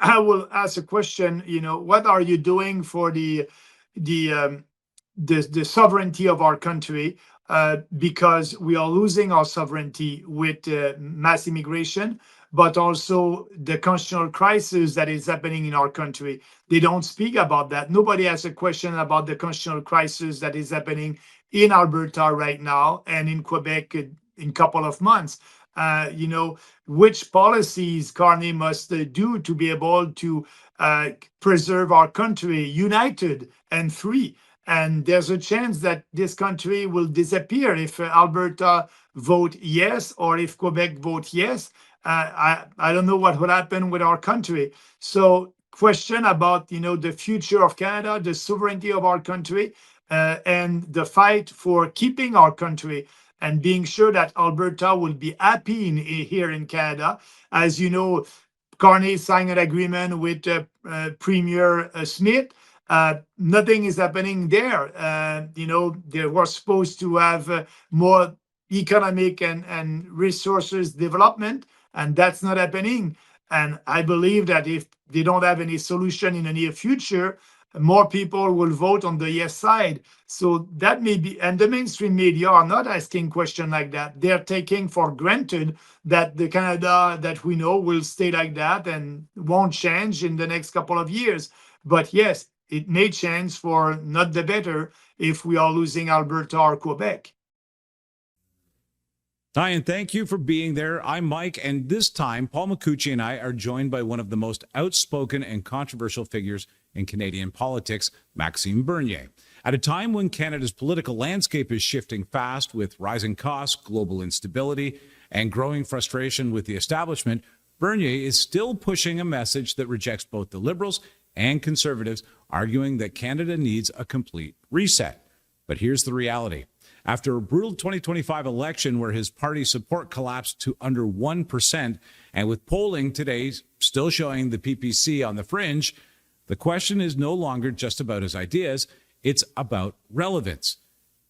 I will ask a question. What are you doing for the the sovereignty of our country? Because we are losing our sovereignty with mass immigration, but also the constitutional crisis that is happening in our country. They don't speak about that. Nobody has a question about the constitutional crisis that is happening in Alberta right now and in Quebec in a couple of months. Which policies Carney must do to be able to preserve our country united and free. And there's a chance that this country will disappear if Alberta vote yes or if Quebec vote yes. I don't know what will happen with our country. So question about the future of Canada, the sovereignty of our country, and the fight for keeping our country and being sure that Alberta will be happy here in Canada. As you know, Carney signed an agreement with Premier Smith. Nothing is happening there. They were supposed to have more economic and resources development, and that's not happening. And I believe that if they don't have any solution in the near future, more people will vote on the yes side. So that may be, and the mainstream media are not asking questions like that. They're taking for granted that the Canada that we know will stay like that and won't change in the next couple of years. But yes, it may change for not the better if we are losing Alberta or Quebec. Hi, and thank you for being there. I'm Mike, and this time, Paul Micucci and I are joined by one of the most outspoken and controversial figures in Canadian politics, Maxime Bernier. At a time when Canada's political landscape is shifting fast with rising costs, global instability, and growing frustration with the establishment, Bernier is still pushing a message that rejects both the Liberals and Conservatives, arguing that Canada needs a complete reset. But here's the reality. After a brutal 2025 election where his party support collapsed to under 1%, and with polling today still showing the PPC on the fringe, the question is no longer just about his ideas, it's about relevance.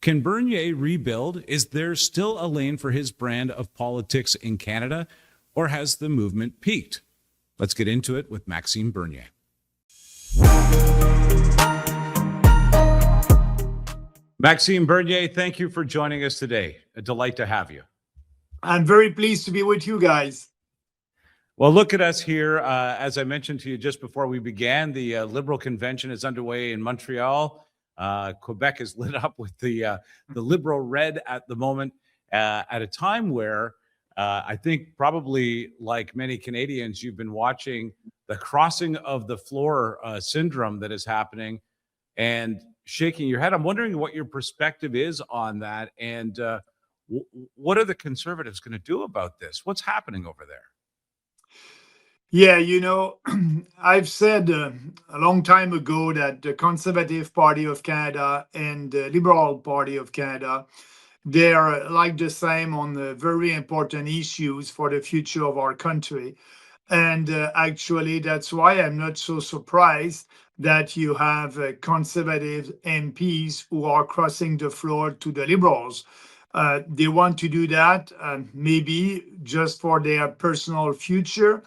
Can Bernier rebuild? Is there still a lane for his brand of politics in Canada, or has the movement peaked? Let's get into it with Maxime Bernier. Maxime Bernier, thank you for joining us today. A delight to have you. I'm very pleased to be with you guys. Well, look at us here. As I mentioned to you just before we began, the Liberal convention is underway in Montreal. Quebec is lit up with the Liberal red at the moment, at a time where I think probably like many Canadians, you've been watching the crossing of the floor syndrome that is happening and shaking your head. I'm wondering what your perspective is on that, and what are the Conservatives going to do about this? What's happening over there? Yeah, I've said a long time ago that the Conservative Party of Canada and the Liberal Party of Canada, they are like the same on the very important issues for the future of our country. And actually, that's why I'm not so surprised that you have conservative MPs who are crossing the floor to the Liberals. They want to do that maybe just for their personal future.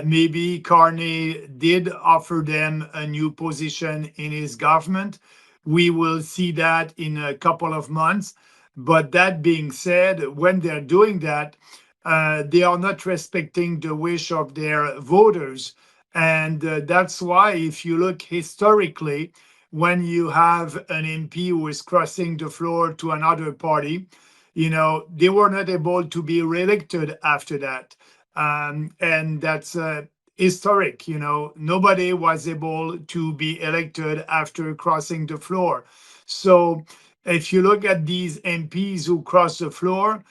Maybe Carney did offer them a new position in his government. We will see that in a couple of months. But that being said, when they're doing that, they are not respecting the wish of their voters. And that's why, if you look historically, when you have an MP who is crossing the floor to another party, they were not able to be reelected after that. And that's historic. Nobody was able to be elected after crossing the floor. So if you look at these MPs who cross the floor,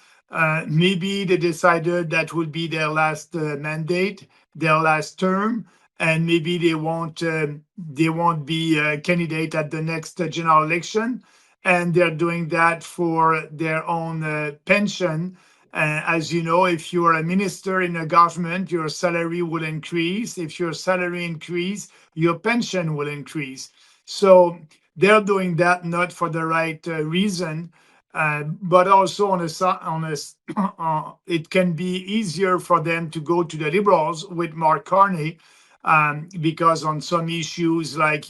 maybe they decided that would be their last mandate, their last term, and maybe they won't be a candidate at the next general election, and they're doing that for their own pension. As you know, if you're a minister in a government, your salary will increase. If your salary increase, your pension will increase. So they're doing that not for the right reason, but also it can be easier for them to go to the Liberals with Mark Carney because on some issues like,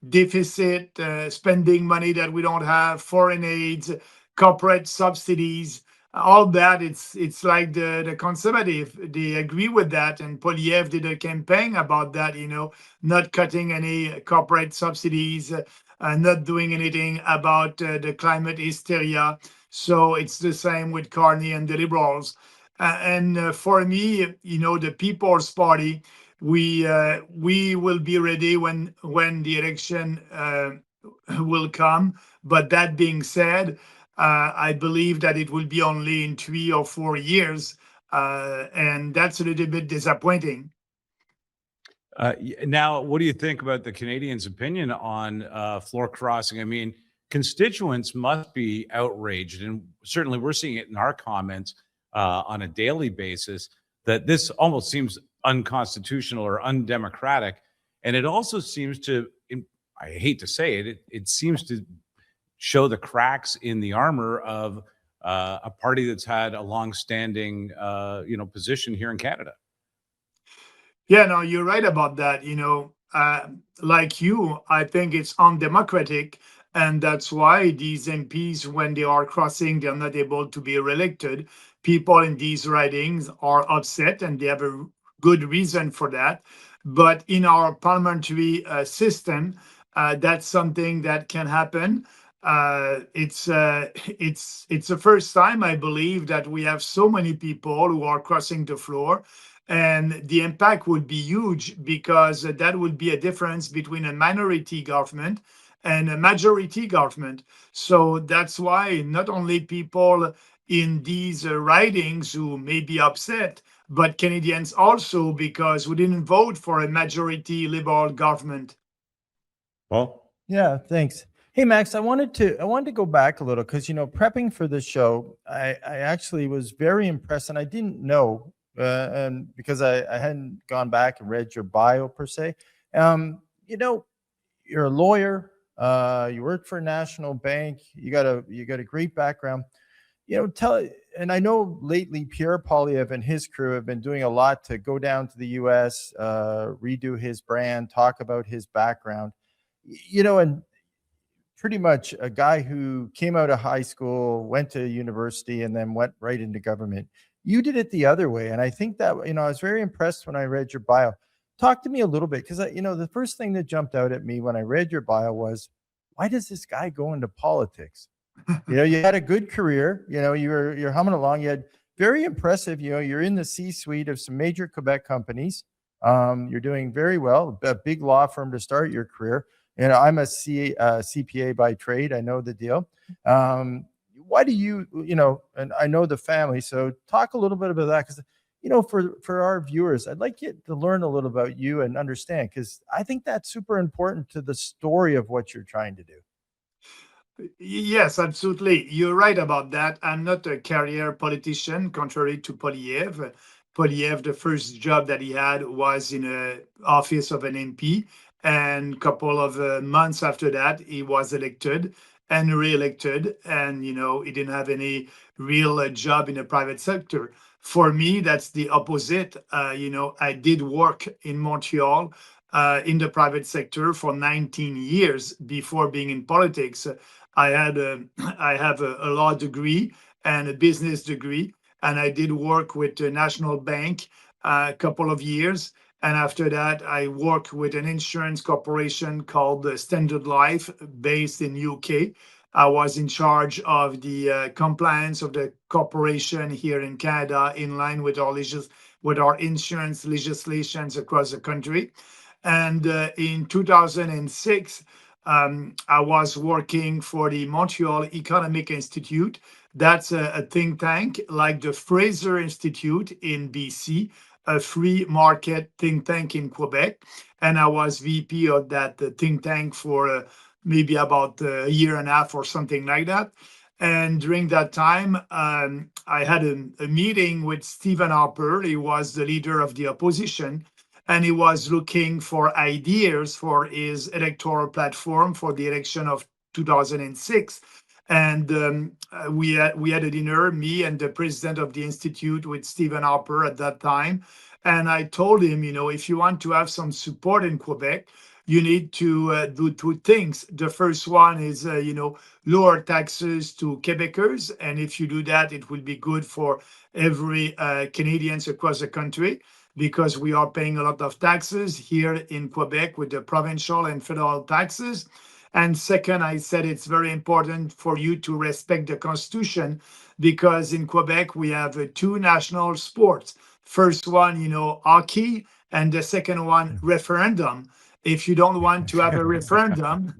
deficit, spending money that we don't have, foreign aids, corporate subsidies, all that, it's like the conservative, they agree with that. And Polyev did a campaign about that, not cutting any corporate subsidies, not doing anything about the climate hysteria. So it's the same with Carney and the Liberals. And for me, the People's Party, we will be ready when the election will come. But that being said, I believe that it will be only in 3 or 4 years, and that's a little bit disappointing. Now, what do you think about the Canadians' opinion on floor crossing? I mean, constituents must be outraged, and certainly we're seeing it in our comments on a daily basis that this almost seems unconstitutional or undemocratic. And it also seems to, I hate to say it, it seems to show the cracks in the armor of a party that's had a longstanding, position here in Canada. Yeah, no, you're right about that. Like you, I think it's undemocratic. And that's why these MPs, when they are crossing, they're not able to be reelected. People in these ridings are upset, and they have a good reason for that. But in our parliamentary system, that's something that can happen. It's the first time, I believe, that we have so many people who are crossing the floor, and the impact would be huge, because that would be a difference between a minority government and a majority government. So that's why not only people in these ridings who may be upset, but Canadians also, because we didn't vote for a majority Liberal government. Well, Yeah, thanks. Hey Max, I wanted to go back a little because prepping for this show, I actually was very impressed, and I didn't know, and because I hadn't gone back and read your bio per se. You're a lawyer. You worked for a national bank. You got a great background. Tell, and I know lately Pierre Poilievre and his crew have been doing a lot to go down to the U.S., redo his brand, talk about his background. And pretty much a guy who came out of high school, went to university, and then went right into government. You did it the other way. And I think that, I was very impressed when I read your bio. Talk to me a little bit, because, the first thing that jumped out at me when I read your bio was, why does this guy go into politics? You had a good career, you're humming along. You had very impressive, you're in the C-suite of some major Quebec companies. You're doing very well, a big law firm to start your career. I'm a CPA by trade. I know the deal. Why do you, and I know the family. So talk a little bit about that, because, for our viewers, I'd like you to learn a little about you and understand, because I think that's super important to the story of what you're trying to do. Yes, absolutely. You're right about that. I'm not a career politician, contrary to Polyev. Polyev, the first job that he had was in a office of an MP, and a couple of months after that, he was elected and re-elected, and he didn't have any real job in the private sector. For me, that's the opposite. I did work in Montreal in the private sector for 19 years before being in politics. I had I have a law degree and a business degree, and I did work with the National Bank a couple of years. And after that, I worked with an insurance corporation called Standard Life, based in UK. I was in charge of the compliance of the corporation here in Canada, in line with our insurance legislations across the country. And in 2006, I was working for the Montreal Economic Institute. That's a think tank like the Fraser Institute in BC, a free market think tank in Quebec. And I was VP of that think tank for maybe about a year and a half or something like that. And during that time, I had a meeting with Stephen Harper. He was the leader of the opposition, and he was looking for ideas for his electoral platform for the election of 2006. And we had a dinner, me and the president of the institute, with Stephen Harper at that time. And I told him, if you want to have some support in Quebec, you need to do two things. The first one is, lower taxes to Quebecers. And if you do that, it will be good for every Canadians across the country, because we are paying a lot of taxes here in Quebec with the provincial and federal taxes. And second, I said it's very important for you to respect the Constitution, because in Quebec we have two national sports. First one, hockey, and the second one, referendum. If you don't want to have a referendum,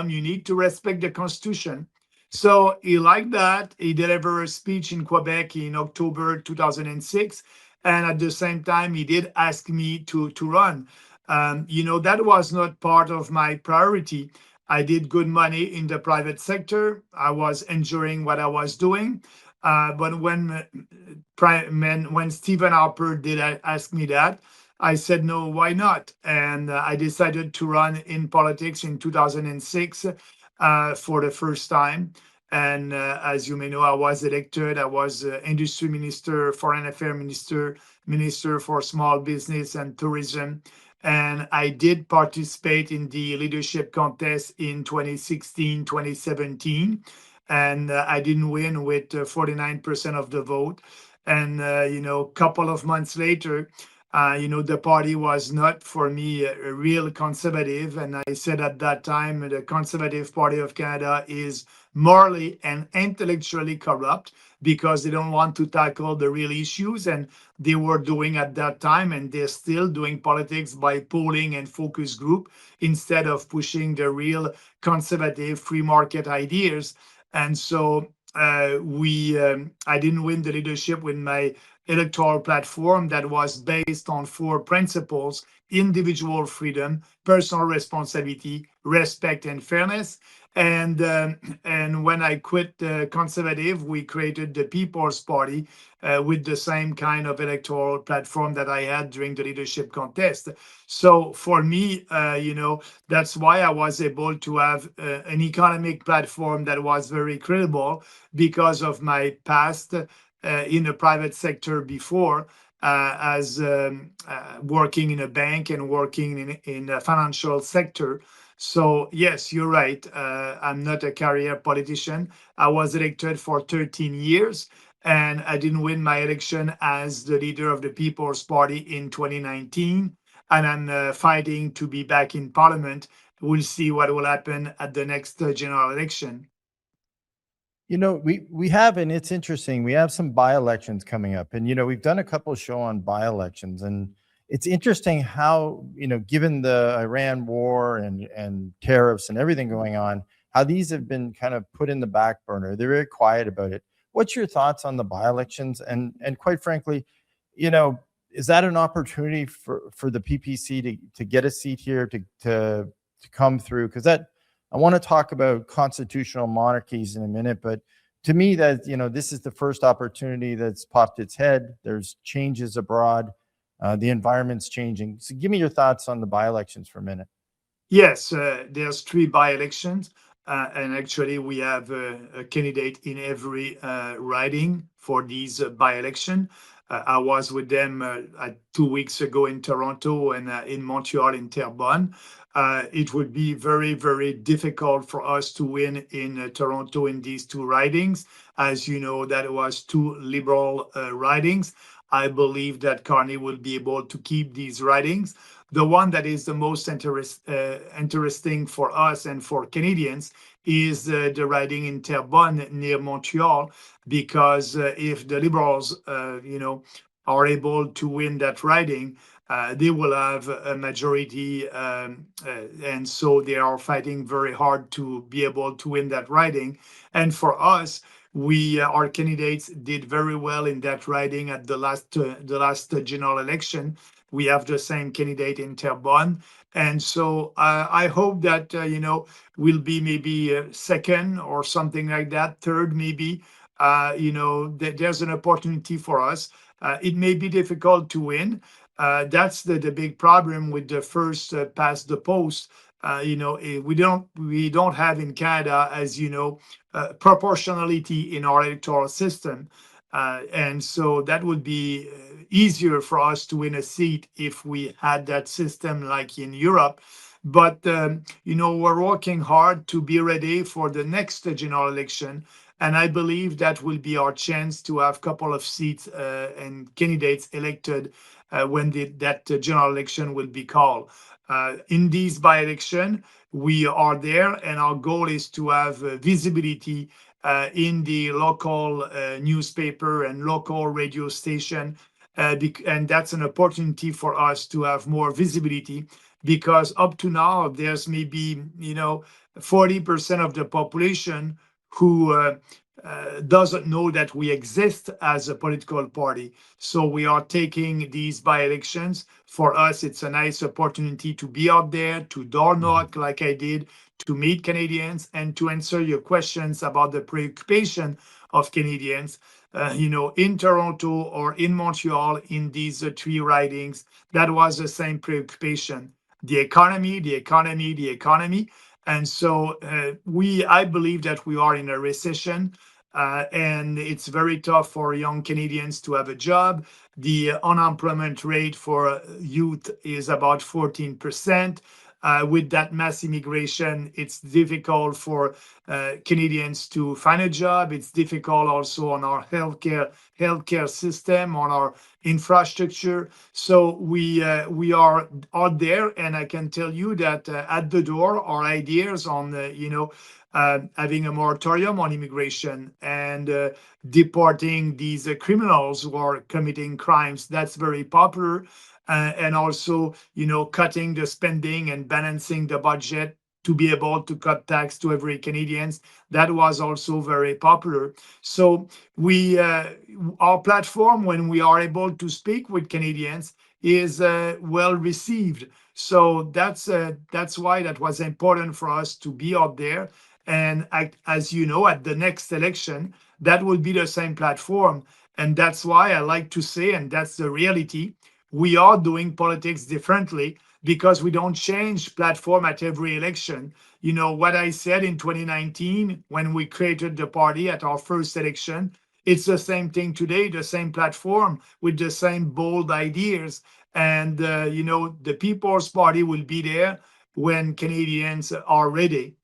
you need to respect the Constitution. So he liked that. He delivered a speech in Quebec in October 2006. And at the same time, he did ask me to run. That was not part of my priority. I did good money in the private sector. I was enjoying what I was doing. But when Stephen Harper did ask me that, I said, no, why not? And I decided to run in politics in 2006 for the first time. And as you may know, I was elected. I was industry minister, foreign affairs minister, minister for small business and tourism. And I did participate in the leadership contest in 2016, 2017. And I didn't win with 49% of the vote. And, a couple of months later, the party was not for me a real conservative. And I said at that time, the Conservative Party of Canada is morally and intellectually corrupt, because they don't want to tackle the real issues. And they were doing at that time, and they're still doing politics by polling and focus group instead of pushing the real conservative free market ideas. And so I didn't win the leadership with my electoral platform that was based on four principles: individual freedom, personal responsibility, respect, and fairness. And when I quit the Conservative, we created the People's Party with the same kind of electoral platform that I had during the leadership contest. So for me, that's why I was able to have an economic platform that was very credible, because of my past in the private sector before, as working in a bank and working in the financial sector. So yes, you're right. I'm not a career politician. I was elected for 13 years, and I didn't win my election as the leader of the People's Party in 2019. And I'm fighting to be back in Parliament. We'll see what will happen at the next general election. We have, and it's interesting, we have some by-elections coming up, and we've done a couple of shows on by-elections, and it's interesting how, given the Iran war and tariffs and everything going on, how these have been kind of put in the back burner. They're very quiet about it. What's your thoughts on the by-elections? And quite frankly, is that an opportunity for the PPC to get a seat here, to come through? Because I want to talk about constitutional monarchies in a minute, but to me, that this is the first opportunity that's popped its head. There's changes abroad. The environment's changing. So give me your thoughts on the by-elections for a minute. Yes, there's three by-elections, and actually we have a candidate in every riding for these by-election. I was with them 2 weeks ago in Toronto and in Montreal in Terrebonne. It would be very, very difficult for us to win in Toronto in these two ridings. As you know, that was two Liberal ridings. I believe that Carney will be able to keep these ridings. The one that is the most interesting for us and for Canadians is the riding in Terrebonne near Montreal, because if the Liberals, are able to win that riding, they will have a majority, and so they are fighting very hard to be able to win that riding. And for us, our candidates did very well in that riding at the last general election. We have the same candidate in Terrebonne, and so I hope that we'll be maybe second or something like that, third maybe. There's an opportunity for us. It may be difficult to win. That's the big problem with the first past the post. We don't have in Canada, as you know, proportionality in our electoral system. And so that would be easier for us to win a seat if we had that system like in Europe. But, we're working hard to be ready for the next general election. And I believe that will be our chance to have a couple of seats and candidates elected when that general election will be called. In these by-election, we are there, and our goal is to have visibility in the local newspaper and local radio station. And that's an opportunity for us to have more visibility, because up to now, there's maybe, 40% of the population who doesn't know that we exist as a political party. So we are taking these by-elections. For us, it's a nice opportunity to be out there, to door knock like I did, to meet Canadians, and to answer your questions about the preoccupation of Canadians. In Toronto or in Montreal, in these three ridings, that was the same preoccupation: the economy, the economy, the economy. And so I believe that we are in a recession, and it's very tough for young Canadians to have a job. The unemployment rate for youth is about 14%. With that mass immigration, it's difficult for Canadians to find a job. It's difficult also on our healthcare system, on our infrastructure. So we are out there, and I can tell you that at the door, our ideas on having a moratorium on immigration and deporting these criminals who are committing crimes, that's very popular. And also, cutting the spending and balancing the budget to be able to cut tax to every Canadians. That was also very popular. So our platform, when we are able to speak with Canadians, is well received. So that's why that was important for us to be out there. And as you know, at the next election, that will be the same platform. And that's why I like to say, and that's the reality, we are doing politics differently, because we don't change platform at every election. What I said in 2019 when we created the party at our first election, it's the same thing today, the same platform with the same bold ideas. And, the People's Party will be there when Canadians are ready.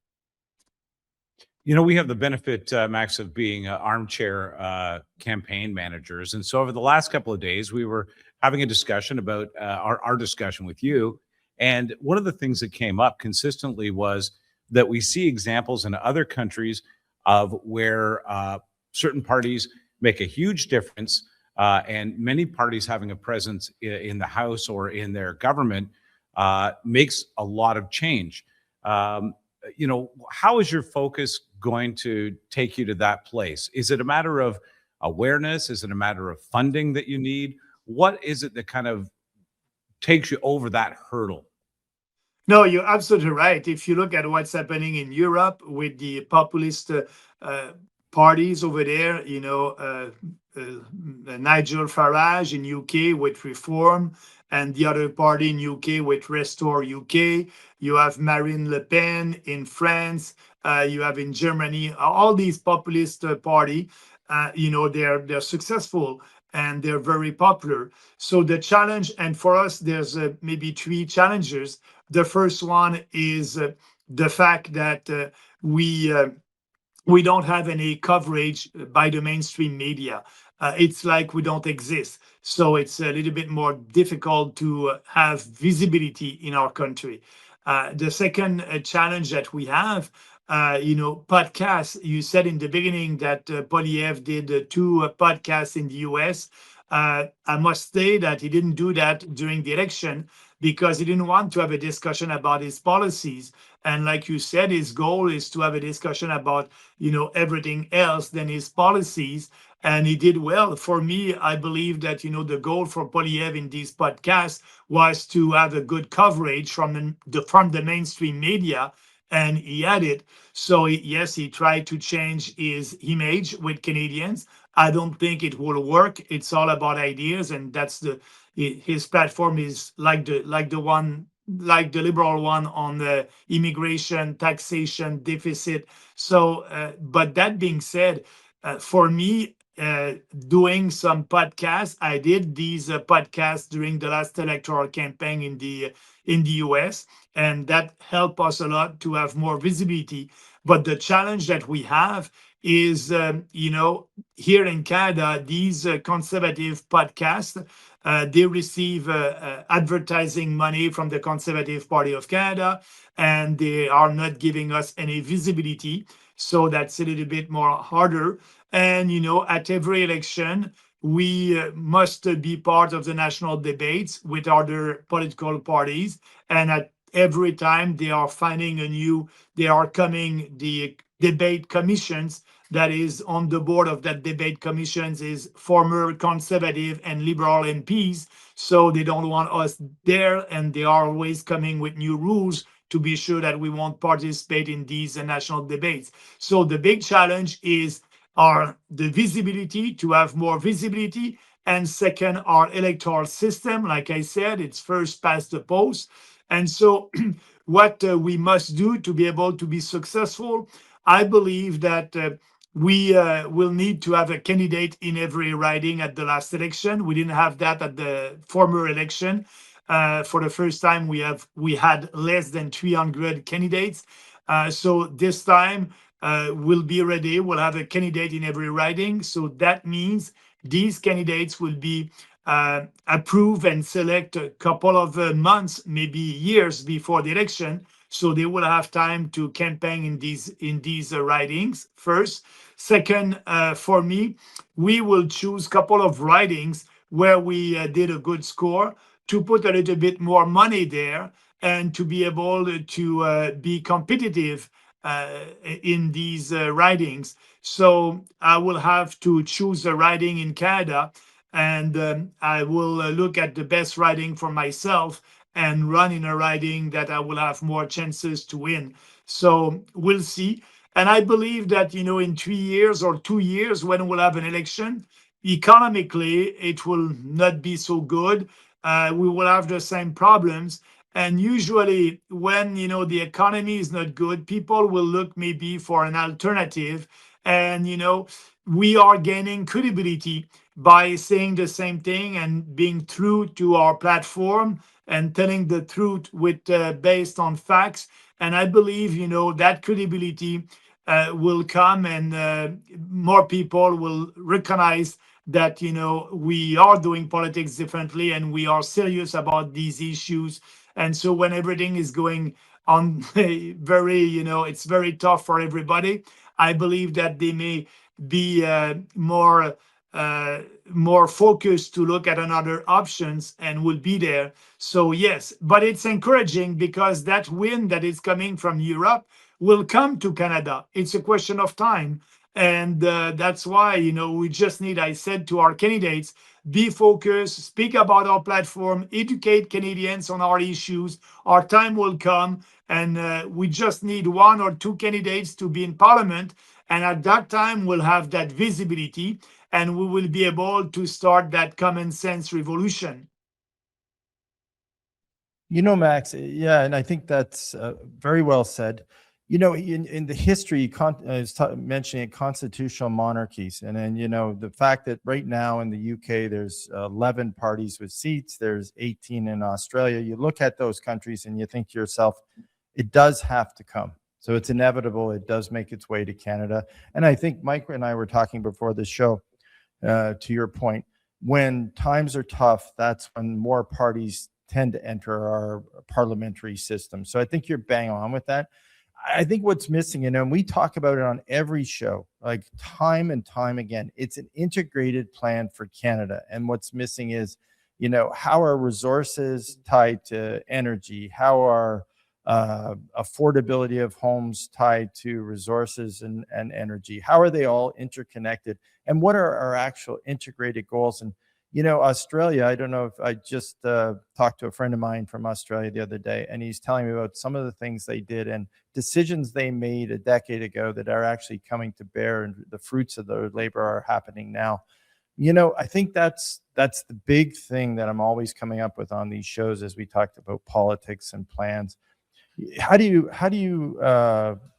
We have the benefit, Max, of being armchair campaign managers. And so over the last couple of days, we were having a discussion about our discussion with you. And one of the things that came up consistently was that we see examples in other countries of where certain parties make a huge difference, and many parties having a presence in the House or in their government makes a lot of change. How is your focus going to take you to that place? Is it a matter of awareness? Is it a matter of funding that you need? What is it that kind of takes you over that hurdle? No, you're absolutely right. If you look at what's happening in Europe with the populist parties over there, Nigel Farage in UK with Reform, and the other party in UK with Restore UK. You have Marine Le Pen in France. You have in Germany all these populist party. They're successful and they're very popular. So the challenge, and for us, there's maybe three challenges. The first one is the fact that we don't have any coverage by the mainstream media. It's like we don't exist. So it's a little bit more difficult to have visibility in our country. The second challenge that we have, podcasts. You said in the beginning that Polyev did two podcasts in the US. I must say that he didn't do that during the election because he didn't want to have a discussion about his policies. And like you said, his goal is to have a discussion about, everything else than his policies. And he did well. For me, I believe that, the goal for Polyev in these podcasts was to have a good coverage from the mainstream media, and he had it. So yes, he tried to change his image with Canadians. I don't think it will work. It's all about ideas, and that's his platform is like the liberal one on the immigration, taxation, deficit. So, but that being said, for me, doing some podcasts. I did these podcasts during the last electoral campaign in the US, and that helped us a lot to have more visibility. But the challenge that we have is, here in Canada, these conservative podcasts, they receive advertising money from the Conservative Party of Canada, and they are not giving us any visibility. So that's a little bit more harder. And, at every election, we must be part of the national debates with other political parties. And at every time they are coming, the debate commissions that is on the board of that debate commissions is former conservative and liberal MPs. So they don't want us there, and they are always coming with new rules to be sure that we won't participate in these national debates. So the big challenge is the visibility, to have more visibility, and second, our electoral system. Like I said, it's first past the post. And so what we must do to be able to be successful, I believe that we will need to have a candidate in every riding at the last election. We didn't have that at the former election. For the first time, we had less than 300 candidates. So this time we'll be ready. We'll have a candidate in every riding. So that means these candidates will be approved and select a couple of months, maybe years before the election. So they will have time to campaign in these ridings first. Second, for me, we will choose a couple of ridings where we did a good score, to put a little bit more money there and to be able to be competitive in these ridings. So I will have to choose a riding in Canada, and I will look at the best riding for myself and run in a riding that I will have more chances to win. So we'll see. And I believe that, in 3 years or 2 years, when we'll have an election, economically, it will not be so good. We will have the same problems. And usually when, the economy is not good, people will look maybe for an alternative. And, we are gaining credibility by saying the same thing and being true to our platform and telling the truth with based on facts. And I believe, that credibility will come, and more people will recognize that, we are doing politics differently and we are serious about these issues. And so when everything is going on very, it's very tough for everybody, I believe that they may be more focused to look at another options and will be there. So yes, but it's encouraging because that wind that is coming from Europe will come to Canada. It's a question of time. And that's why, we just need, I said to our candidates, be focused, speak about our platform, educate Canadians on our issues. Our time will come, and we just need 1 or 2 candidates to be in Parliament. And at that time, we'll have that visibility, and we will be able to start that common sense revolution. Max, yeah, and I think that's very well said. In the history, I was mentioning constitutional monarchies, and then, the fact that right now in the UK, there's 11 parties with seats, there's 18 in Australia. You look at those countries and you think to yourself, it does have to come. So it's inevitable. It does make its way to Canada. And I think Mike and I were talking before the show, to your point, when times are tough, that's when more parties tend to enter our parliamentary system. So I think you're bang on with that. I think what's missing, and we talk about it on every show, like time and time again, it's an integrated plan for Canada. And what's missing is, how are resources tied to energy? How are affordability of homes tied to resources and energy? How are they all interconnected? And what are our actual integrated goals? And Australia, I don't know if I just talked to a friend of mine from Australia the other day, and he's telling me about some of the things they did and decisions they made a decade ago that are actually coming to bear, and the fruits of their labor are happening now. I think that's the big thing that I'm always coming up with on these shows as we talked about politics and plans. How do you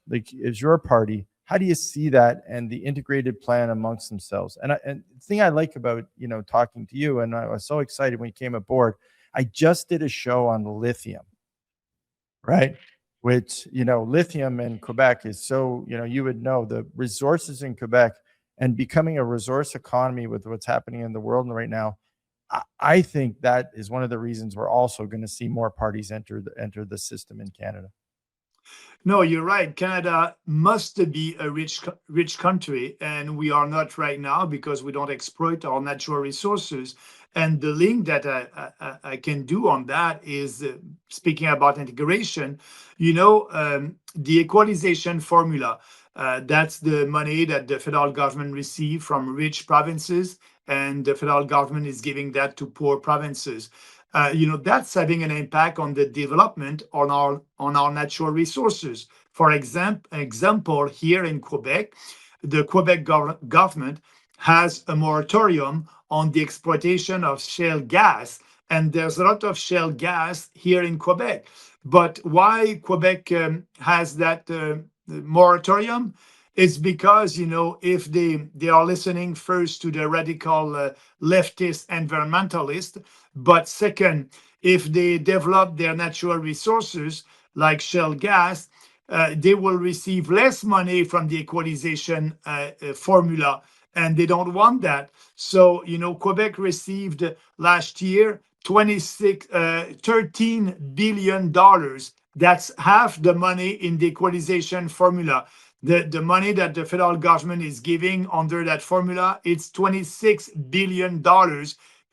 like, as your party, How do you see that and the integrated plan amongst themselves? And the thing I like about, talking to you, and I was so excited when you came aboard, I just did a show on lithium, right? Which, lithium in Quebec is so, you would know the resources in Quebec and becoming a resource economy with what's happening in the world right now. I think that is one of the reasons we're also going to see more parties enter the system in Canada. No, you're right. Canada must be a rich country, and we are not right now because we don't exploit our natural resources. And the link that I can do on that is speaking about integration. The equalization formula. That's the money that the federal government receives from rich provinces, and the federal government is giving that to poor provinces. That's having an impact on the development on our natural resources. For example, here in Quebec, the Quebec government has a moratorium on the exploitation of shale gas, and there's a lot of shale gas here in Quebec. But why Quebec has that moratorium? It's because if they are listening first to the radical leftist environmentalist, but second, if they develop their natural resources like shale gas, they will receive less money from the equalization formula, and they don't want that. So Quebec received last year $13 billion. That's half the money in the equalization formula. The money that the federal government is giving under that formula, it's $26 billion.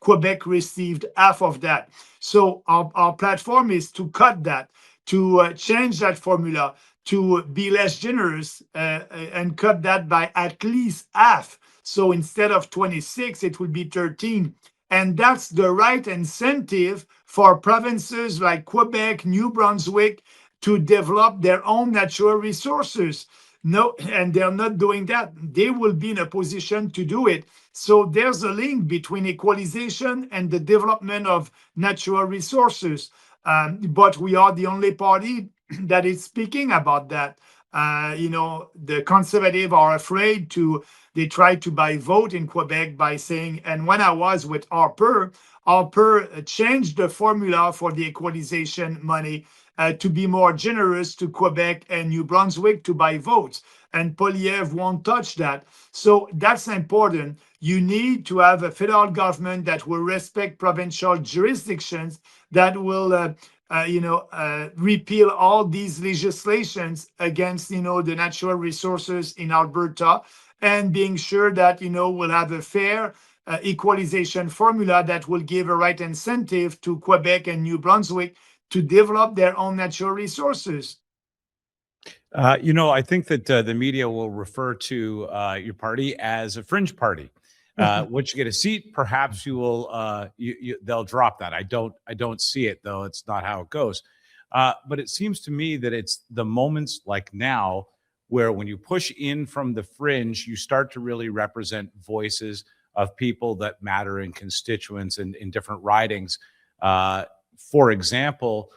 Quebec received half of that. So our platform is to cut that, to change that formula, to be less generous and cut that by at least half. So instead of 26, it would be 13. And that's the right incentive for provinces like Quebec, New Brunswick to develop their own natural resources. No, and they're not doing that. They will be in a position to do it. So there's a link between equalization and the development of natural resources. But we are the only party that is speaking about that. The conservatives are afraid to, they try to buy vote in Quebec by saying, and when I was with Harper changed the formula for the equalization money to be more generous to Quebec and New Brunswick to buy votes. And Poilievre won't touch that. So that's important. You need to have a federal government that will respect provincial jurisdictions, that will repeal all these legislations against, the natural resources in Alberta, and being sure that, we'll have a fair equalization formula that will give a right incentive to Quebec and New Brunswick to develop their own natural resources. I think that the media will refer to your party as a fringe party. Once you get a seat, perhaps you will. They'll drop that. I don't see it, though. It's not how it goes. But it seems to me that it's the moments like now where, when you push in from the fringe, you start to really represent voices of people that matter in constituents and in different ridings. For example,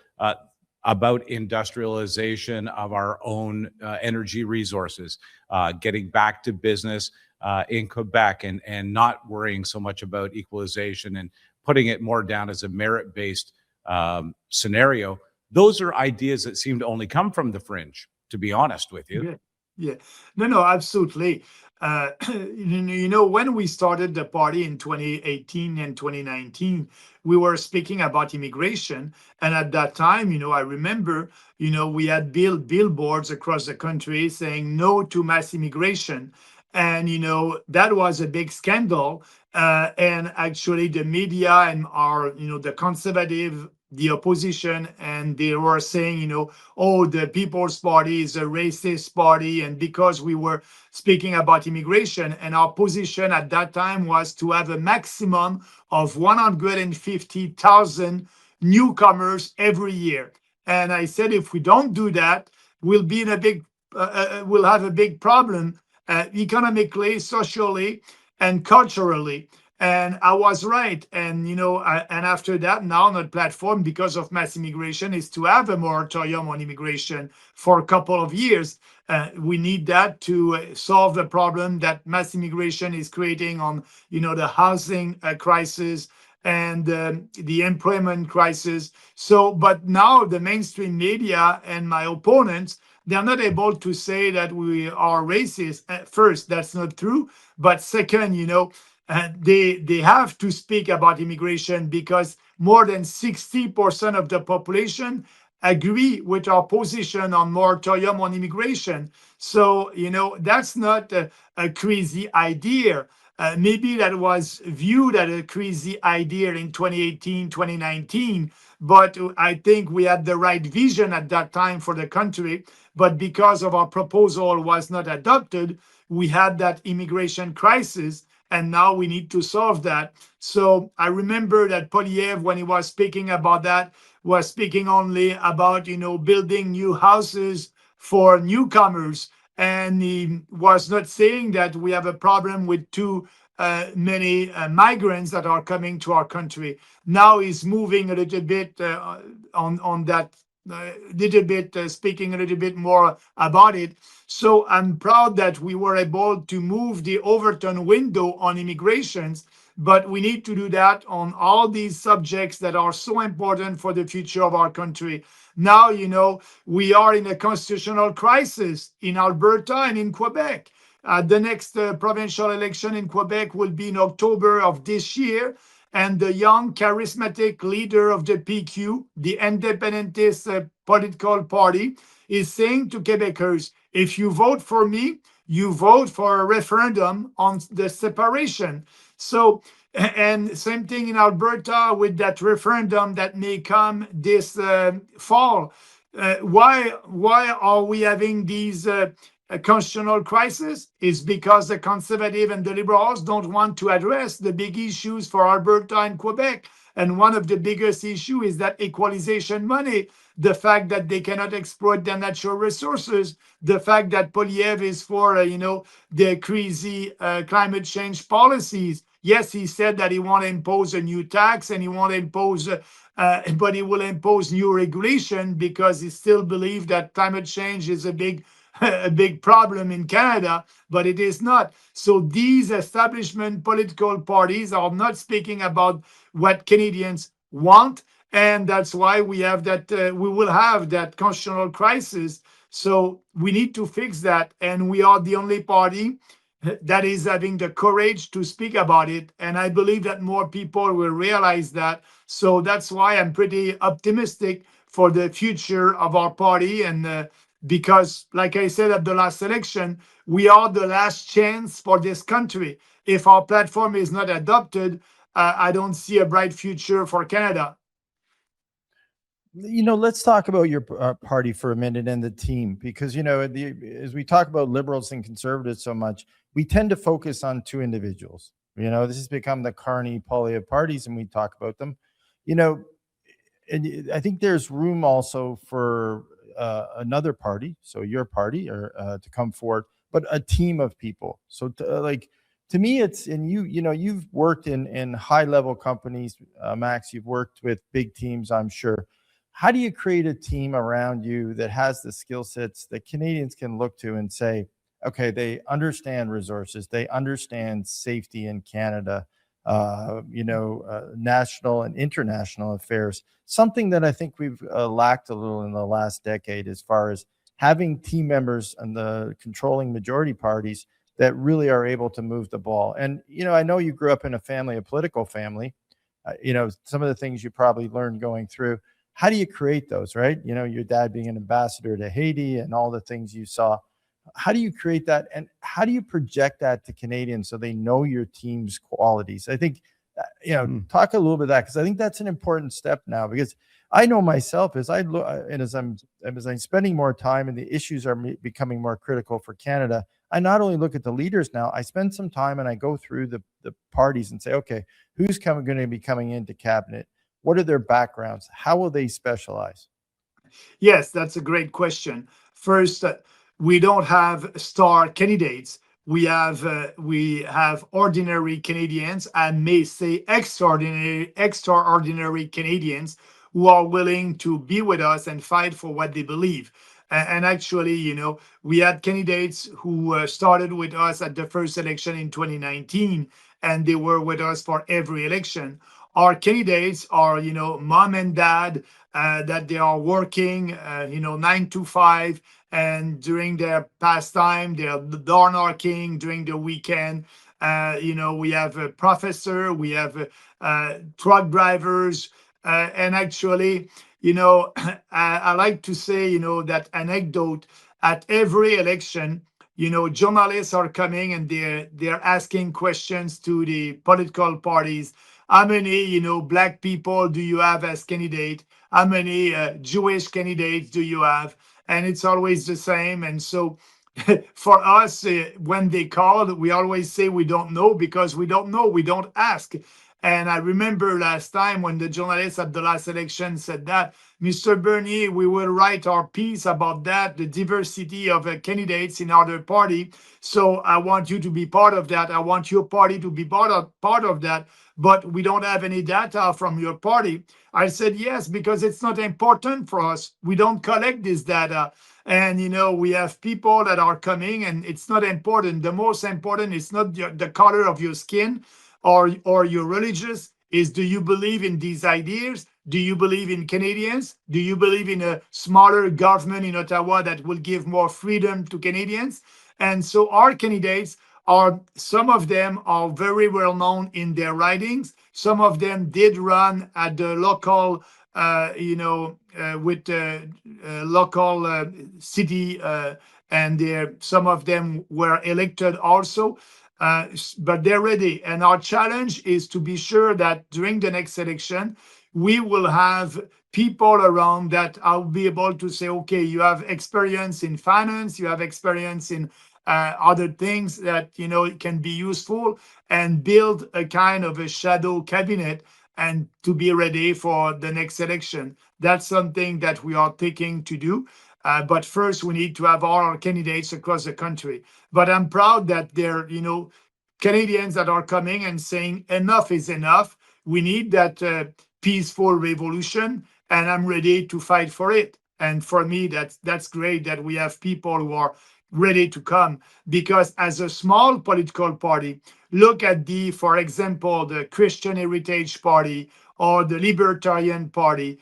about industrialization of our own energy resources, getting back to business in Quebec, and not worrying so much about equalization and putting it more down as a merit-based scenario. Those are ideas that seem to only come from the fringe, to be honest with you. Yeah. No, absolutely. When we started the party in 2018 and 2019, we were speaking about immigration. And at that time, I remember, we had billboards across the country saying no to mass immigration. And, that was a big scandal. And actually the media and the conservative, the opposition, and they were saying, the People's Party is a racist party. And because we were speaking about immigration, and our position at that time was to have a maximum of 150,000 newcomers every year. And I said, if we don't do that, we'll be in we'll have a big problem economically, socially, and culturally. And I was right. And, and after that, now the platform, because of mass immigration, is to have a moratorium on immigration for a couple of years. We need that to solve the problem that mass immigration is creating on, the housing crisis and the employment crisis. So, but now the mainstream media and my opponents, they're not able to say that we are racist. First, that's not true. But second, they have to speak about immigration because more than 60% of the population agree with our position on moratorium on immigration. So, that's not a crazy idea. Maybe that was viewed as a crazy idea in 2018, 2019, but I think we had the right vision at that time for the country. But because of our proposal was not adopted, we had that immigration crisis, and now we need to solve that. So I remember that Polyev, when he was speaking about that, was speaking only about, building new houses for newcomers. And he was not saying that we have a problem with too many migrants that are coming to our country. Now he's moving a little bit on that, little bit, speaking a little bit more about it. So I'm proud that we were able to move the Overton window on immigrations, but we need to do that on all these subjects that are so important for the future of our country. Now, we are in a constitutional crisis in Alberta and in Quebec. The next provincial election in Quebec will be in October of this year. And the young, charismatic leader of the PQ, the independentist political party, is saying to Quebecers, if you vote for me, you vote for a referendum on the separation. So, and same thing in Alberta with that referendum that may come this fall. Why are we having these constitutional crisis? Is because the conservative and the liberals don't want to address the big issues for Alberta and Quebec. And one of the biggest issue is that equalization money, the fact that they cannot exploit their natural resources, the fact that Polyev is for, the crazy climate change policies. Yes, he said that he want to impose a new tax and he want to impose, but he will impose new regulation because he still believes that climate change is a big problem in Canada, but it is not. So these establishment political parties are not speaking about what Canadians want, and that's why we have that. We will have that constitutional crisis. So we need to fix that, and we are the only party that is having the courage to speak about it. And I believe that more people will realize that. So that's why I'm pretty optimistic for the future of our party. And because, like I said at the last election, we are the last chance for this country. If our platform is not adopted, I don't see a bright future for Canada. Let's talk about your party for a minute and the team, because as we talk about liberals and conservatives so much, we tend to focus on two individuals. This has become the Carney Polyev parties, and we talk about them. And I think there's room also for another party, so your party, or to come forward, but a team of people. So to me, it's, and you've worked in high level companies, Max. You've worked with big teams, I'm sure. How do you create a team around you that has the skill sets that Canadians can look to and say, okay, they understand resources, they understand safety in Canada, national and international affairs, something that I think we've lacked a little in the last decade, as far as having team members and the controlling majority parties that really are able to move the ball. And, I know you grew up in a political family, some of the things you probably learned going through. How do you create those, right? Your dad being an ambassador to Haiti and all the things you saw. How do you create that? And how do you project that to Canadians so they know your team's qualities? I think, talk a little bit of that, because I think that's an important step now, because I know myself as I look, and as I'm spending more time and the issues are becoming more critical for Canada, I not only look at the leaders now, I spend some time and I go through the parties and say, okay, who's going to be coming into cabinet? What are their backgrounds? How will they specialize? Yes, that's a great question. First, we don't have star candidates. we have ordinary Canadians, I may say extraordinary Canadians who are willing to be with us and fight for what they believe. And actually, we had candidates who started with us at the first election in 2019, and they were with us for every election. Our candidates are, mom and dad, that they are working, 9 to 5, and during their pastime, they're door knocking during the weekend. We have a professor, we have truck drivers, and actually, I like to say, that anecdote at every election. Journalists are coming and they're asking questions to the political parties. How many, black people do you have as candidate? How many Jewish candidates do you have? And it's always the same. And so for us, when they call, we always say we don't know, because we don't know, we don't ask. And I remember last time when the journalist at the last election said that, Mr. Bernier, we will write our piece about that, the diversity of candidates in other party. So I want you to be part of that. I want your party to be part of that. But we don't have any data from your party. I said, yes, because it's not important for us. We don't collect this data. And, we have people that are coming, and it's not important. The most important is not the color of your skin or your religious, is, do you believe in these ideas? Do you believe in Canadians? Do you believe in a smaller government in Ottawa that will give more freedom to Canadians? And so our candidates some of them are very well known in their ridings. Some of them did run at the local, with the local city, and some of them were elected also. But they're ready. And our challenge is to be sure that during the next election, we will have people around that I'll be able to say, okay, you have experience in finance, you have experience in other things that, can be useful, and build a kind of a shadow cabinet and to be ready for the next election. That's something that we are taking to do. But first, we need to have all our candidates across the country. But I'm proud that there are, Canadians that are coming and saying enough is enough. We need that peaceful revolution, and I'm ready to fight for it. And for me, that's great that we have people who are ready to come, because as a small political party, look at for example, the Christian Heritage Party or the Libertarian Party.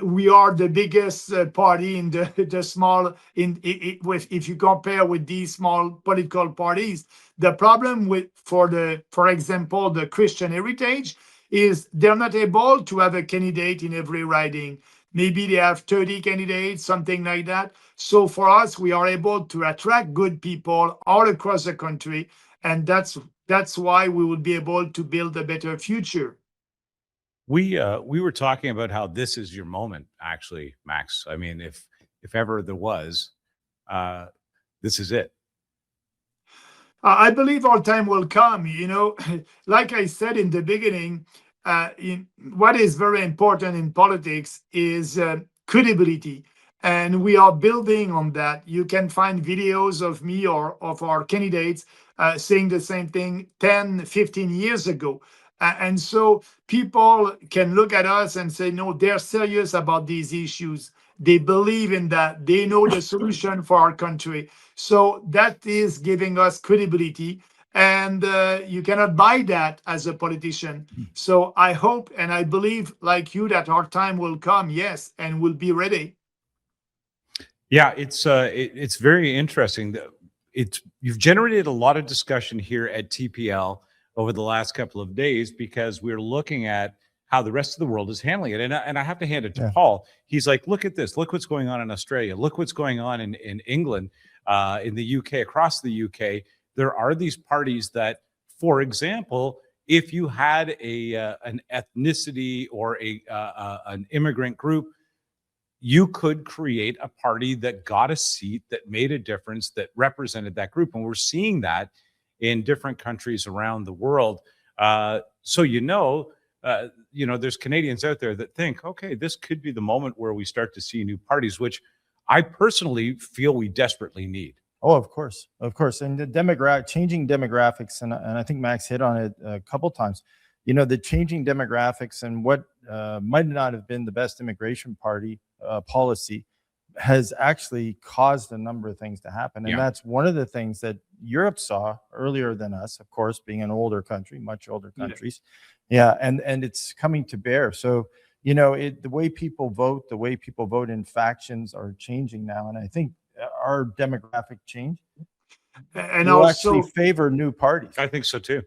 We are the biggest party in the small if you compare with these small political parties. The problem for example, the Christian Heritage is they're not able to have a candidate in every riding. Maybe they have 30 candidates, something like that. So for us, we are able to attract good people all across the country, and that's why we will be able to build a better future. We were talking about how this is your moment, actually, Max. I mean, if ever there was, this is it. I believe our time will come. Like I said in the beginning, what is very important in politics is credibility. And we are building on that. You can find videos of me or of our candidates saying the same thing 10, 15 years ago. And so people can look at us and say, no, they're serious about these issues. They believe in that. They know the solution for our country. So that is giving us credibility. And you cannot buy that as a politician. So I hope and I believe, like you, that our time will come, yes, and we'll be ready. Yeah, it's very interesting. You've generated a lot of discussion here at TPL over the last couple of days, because we're looking at how the rest of the world is handling it. And I have to hand it to Paul. He's like, look at this. Look what's going on in Australia. Look what's going on in England, in the UK, across the UK. There are these parties that, for example, if you had an ethnicity or an immigrant group, you could create a party that got a seat, that made a difference, that represented that group. And we're seeing that in different countries around the world. So, there's Canadians out there that think, okay, this could be the moment where we start to see new parties, which I personally feel we desperately need. Oh, of course, and the changing demographics, and I think Max hit on it a couple times. You know, the changing demographics and what might not have been the best immigration policy has actually caused a number of things to happen, and Yeah. that's one of the things that Europe saw earlier than us, of course, being an older country, much older Yeah. countries. Yeah, and it's coming to bear. So you know, the way people vote, in factions are changing now, and I think our demographic change And will actually also, favor new parties. I think so too.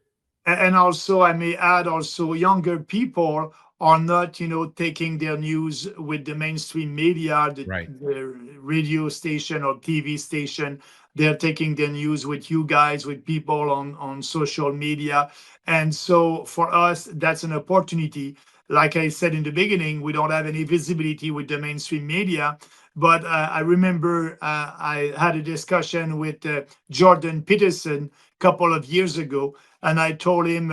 and also, I may add also, younger people are not, taking their news with the mainstream media, Right. the radio station or TV station. They're taking their news with you guys, with people on social media. And so for us, that's an opportunity. Like I said in the beginning, we don't have any visibility with the mainstream media. But I remember I had a discussion with Jordan Peterson a couple of years ago, and I told him,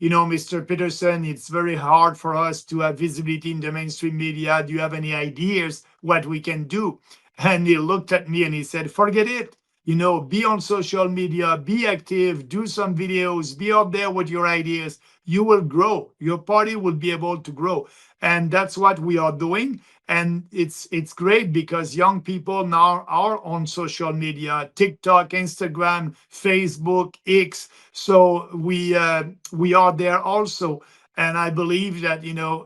Mr. Peterson, it's very hard for us to have visibility in the mainstream media. Do you have any ideas what we can do? And he looked at me and he said, forget it. Be on social media, be active, do some videos, be out there with your ideas. You will grow. Your party will be able to grow. And that's what we are doing. And it's great because young people now are on social media, TikTok, Instagram, Facebook, X. So we are there also. And I believe that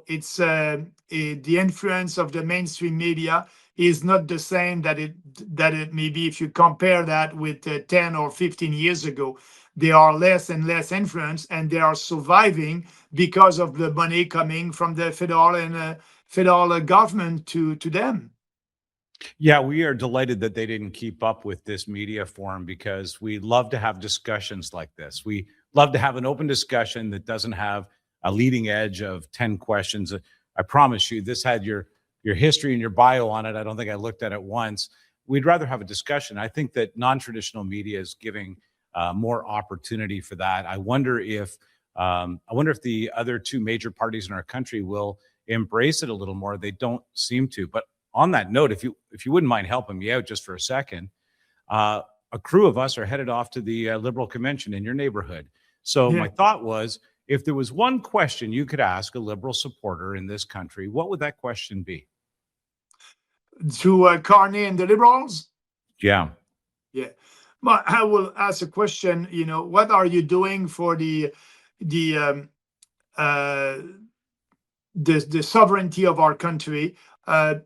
it's the influence of the mainstream media is not the same that it may be if you compare that with 10 or 15 years ago. They are less and less influence, and they are surviving because of the money coming from the federal government to them. Yeah, we are delighted that they didn't keep up with this media forum because we love to have discussions like this. We love to have an open discussion that doesn't have a leading edge of 10 questions. I promise you, this had your history and your bio on it. I don't think I looked at it once. We'd rather have a discussion. I think that non-traditional media is giving more opportunity for that. I wonder if the other two major parties in our country will embrace it a little more. They don't seem to. But on that note, if you wouldn't mind helping me out just for a second, a crew of us are headed off to the Liberal convention in your neighborhood. So Yeah. my thought was, if there was one question you could ask a Liberal supporter in this country, what would that question be? To Carney and the Liberals? Yeah. Yeah. But I will ask a question, what are you doing for the sovereignty of our country?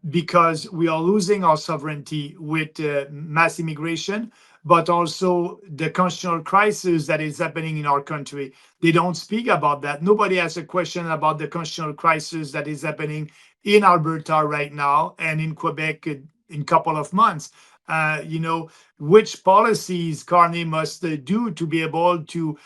Because we are losing our sovereignty with mass immigration, but also the constitutional crisis that is happening in our country. They don't speak about that. Nobody has a question about the constitutional crisis that is happening in Alberta right now and in Quebec in a couple of months. Which policies Carney must do to be able to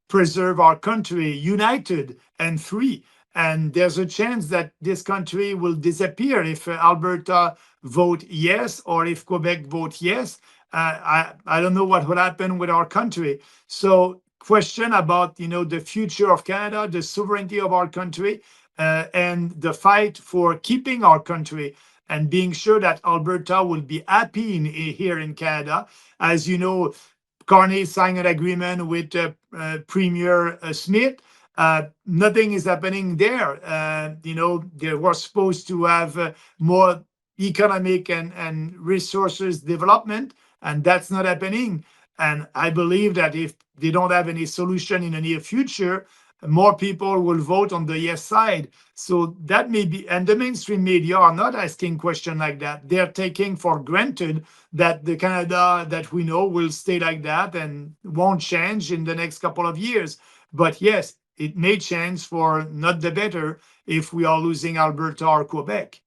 preserve our country united and free. And there's a chance that this country will disappear if Alberta vote yes, or if Quebec vote yes. I don't know what will happen with our country. So question about, the future of Canada, the sovereignty of our country, and the fight for keeping our country and being sure that Alberta will be happy here in Canada. As you know, Carney signed an agreement with Premier Smith. Nothing is happening there. They were supposed to have more economic and resources development, and that's not happening. And I believe that if they don't have any solution in the near future, more people will vote on the yes side. So that may be, and the mainstream media are not asking questions like that. They're taking for granted that the Canada that we know will stay like that and won't change in the next couple of years. But yes, it may change for not the better if we are losing Alberta or Quebec.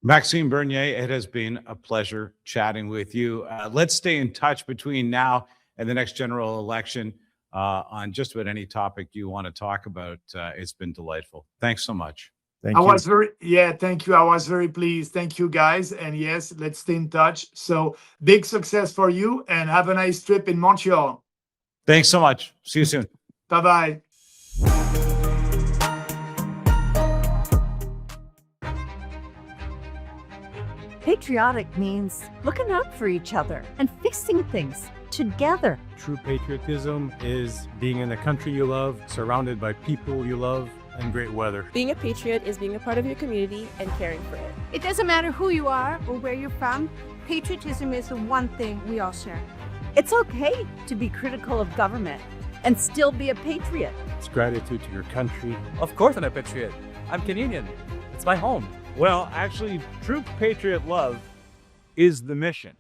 Maxime Bernier, it has been a pleasure chatting with you. Let's stay in touch between now and the next general election on just about any topic you want to talk about. It's been delightful. Thanks so much. Thank you. Thank you. I was very pleased. Thank you, guys. And yes, let's stay in touch. So big success for you and have a nice trip in Montreal. Thanks so much. See you soon. Bye-bye. Patriotic means looking out for each other and fixing things together. True patriotism is being in the country you love, surrounded by people you love, and great weather. Being a patriot is being a part of your community and caring for it. It doesn't matter who you are or where you're from, patriotism is the one thing we all share. It's okay to be critical of government and still be a patriot. It's gratitude to your country. Of course I'm a patriot. I'm Canadian. It's my home. Well, actually, true patriot love is the mission.